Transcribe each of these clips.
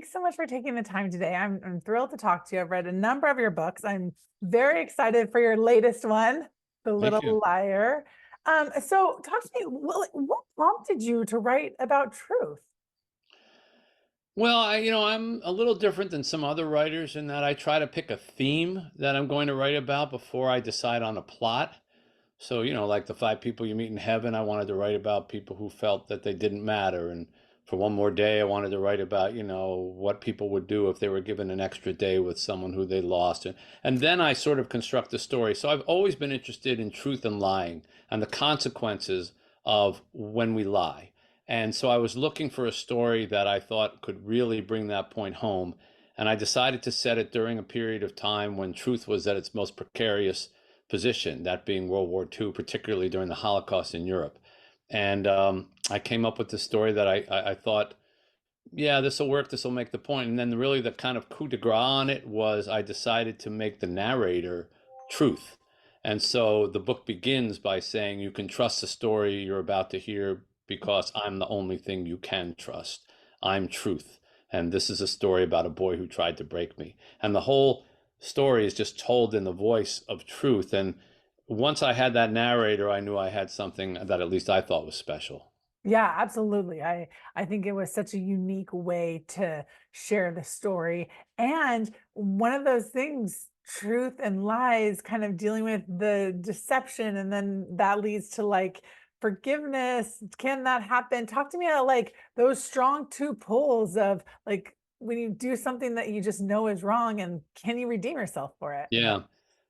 Thanks so much for taking the time today. I'm thrilled to talk to you. I've read a number of your books. I'm very excited for your latest one, The Thank you. Little Liar. So talk to me, what prompted you to write about truth? Well, I'm a little different than some other writers in that I try to pick a theme that I'm going to write about before I decide on a plot. So, like the five people you meet in heaven, I wanted to write about people who felt that they didn't matter. And for one more day, I wanted to write about, what people would do if they were given an extra day with someone who they lost. And then I sort of construct the story. So I've always been interested in truth and lying and the consequences of when we lie. And so I was looking for a story that I thought could really bring that point home. And I decided to set it during a period of time when truth was at its most precarious position, that being World War II, particularly during the Holocaust in Europe. And I came up with this story that I thought, yeah, this will work, this will make the point. And then really the kind of coup de grace on it was I decided to make the narrator truth. And so the book begins by saying you can trust the story you're about to hear because I'm the only thing you can trust. I'm truth. And this is a story about a boy who tried to break me. And the whole story is just told in the voice of truth. And once I had that narrator, I knew I had something that at least I thought was special. Yeah, absolutely. I think it was such a unique way to share the story. And one of those things, truth and lies, kind of dealing with the deception, and then that leads to like forgiveness. Can that happen? Talk to me about like those strong two pulls of like when you do something that you just know is wrong, and can you redeem yourself for it? Yeah.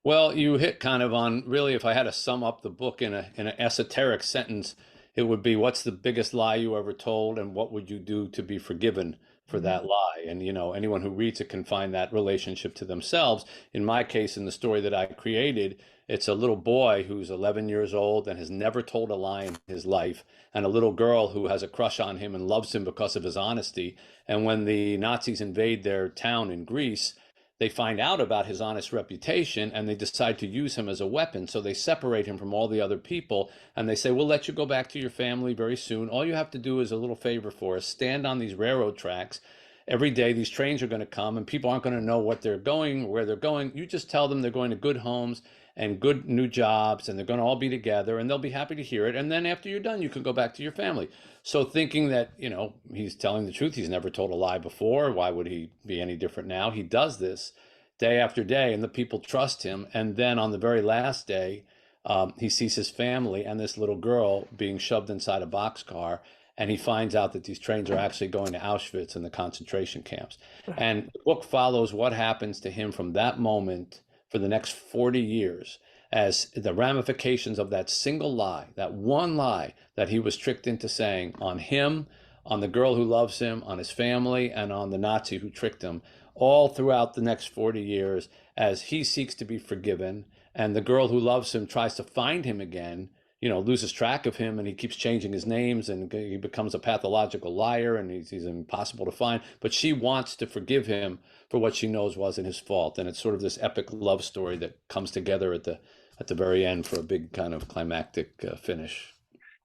Well, you hit kind of on really, if I had to sum up the book in an esoteric sentence, it would be what's the biggest lie you ever told and what would you do to be forgiven for Mhm. that lie? And anyone who reads it can find that relationship to themselves. In my case, in the story that I created, it's a little boy who's 11 years old and has never told a lie in his life, and a little girl who has a crush on him and loves him because of his honesty. And when the Nazis invade their town in Greece, they find out about his honest reputation and they decide to use him as a weapon. So they separate him from all the other people and they say, we'll let you go back to your family very soon. All you have to do is a little favor for us. Stand on these railroad tracks. Every day these trains are going to come and people aren't going to know what they're going, where they're going. You just tell them they're going to good homes and good new jobs and they're going to all be together and they'll be happy to hear it. And then after you're done, you can go back to your family. So thinking that, he's telling the truth, he's never told a lie before. Why would he be any different now? He does this day after day and the people trust him. And then on the very last day, he sees his family and this little girl being shoved inside a boxcar. And he finds out that these trains are actually going to Auschwitz and the concentration camps. And the book follows what happens to him from that moment for the next 40 years as the ramifications of that single lie, that one lie that he was tricked into saying on him, on the girl who loves him, on his family, and on the Nazi who tricked him, all throughout the next 40 years as he seeks to be forgiven. And the girl who loves him tries to find him again, loses track of him and he keeps changing his names and he becomes a pathological liar and he's impossible to find. But she wants to forgive him for what she knows wasn't his fault. And it's sort of this epic love story that comes together at the very end for a big kind of climactic finish.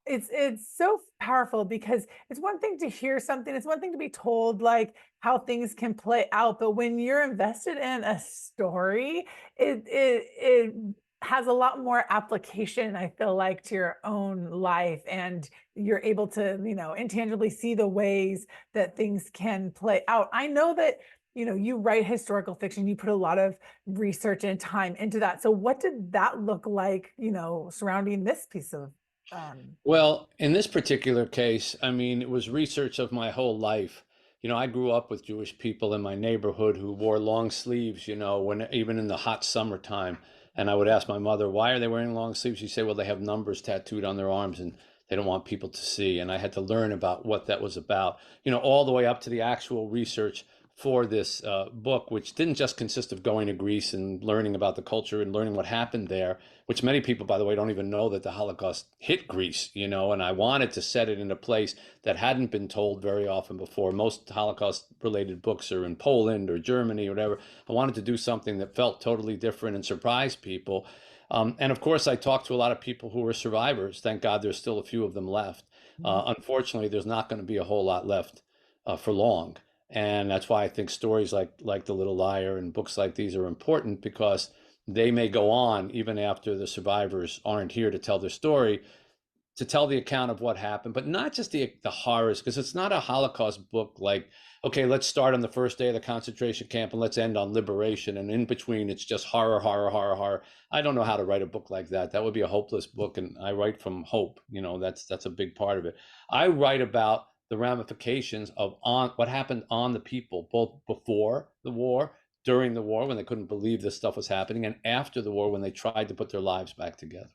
It's so powerful because it's one thing to hear something, it's one thing to be told like how things can play out, but when you're invested in a story, it has a lot more application, I feel like, to your own life, and you're able to, intangibly see the ways that things can play out. I know that you write historical fiction, you put a lot of research and time into that. So what did that look like, surrounding this piece of um Well, in this particular case, I mean, it was research of my whole life. I grew up with Jewish people in my neighborhood who wore long sleeves, when even in the hot summertime. And I would ask my mother, why are they wearing long sleeves? She'd say, well, they have numbers tattooed on their arms and they don't want people to see. And I had to learn about what that was about, all the way up to the actual research for this book, which didn't just consist of going to Greece and learning about the culture and learning what happened there, which many people, by the way, don't even know that the Holocaust hit Greece, and I wanted to set it in a place that hadn't been told very often before. Most Holocaust related books are in Poland or Germany or whatever. I wanted to do something that felt totally different and surprise people. And of course, I talked to a lot of people who were survivors. Thank God there's still a few of them left. Unfortunately, there's not going to be a whole lot left for long. And that's why I think stories like The Little Liar and books like these are important, because they may go on even after the survivors aren't here to tell their story, to tell the account of what happened, but not just the horrors, because it's not a Holocaust book like, okay, let's start on the first day of the concentration camp and let's end on liberation, and in between it's just horror, horror, horror, horror. I don't know how to write a book like that. That would be a hopeless book, and I write from hope. That's a big part of it. I write about the ramifications of on what happened on the people, both before the war, during the war when they couldn't believe this stuff was happening, and after the war when they tried to put their lives back together.